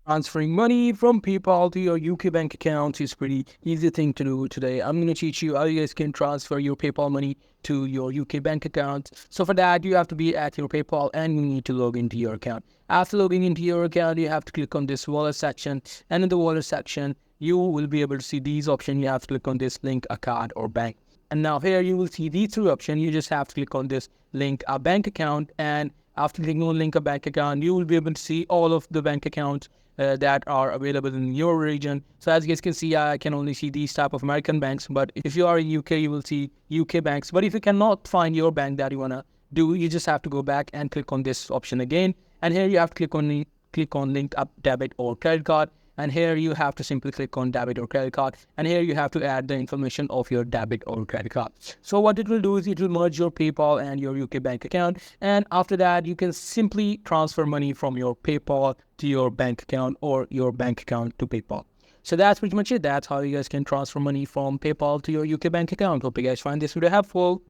Transferring money from PayPal to your UK bank account is pretty easy thing to do today. I'm going to teach you how you guys can transfer your PayPal money to your UK bank account. So for that, you have to be at your PayPal and you need to log into your account. After logging into your account, you have to click on this wallet section. And in the wallet section, you will be able to see these options. You have to click on this link a card or bank. And now here you will see these three options. You just have to click on this link a bank account, and after clicking on link a bank account, you will be able to see all of the bank accounts that are available in your region. So as you guys can see, I can only see these type of American banks, but if you are in UK, you will see UK banks. But if you cannot find your bank that you want to do, you just have to go back and click on this option again. And here you have to click on link up debit or credit card. And here you have to simply click on debit or credit card. And here you have to add the information of your debit or credit card. So what it will do is it will merge your PayPal and your UK bank account. And after that, you can simply transfer money from your PayPal to your bank account or your bank account to PayPal. So that's pretty much it. That's how you guys can transfer money from PayPal to your UK bank account. Hope you guys find this video helpful.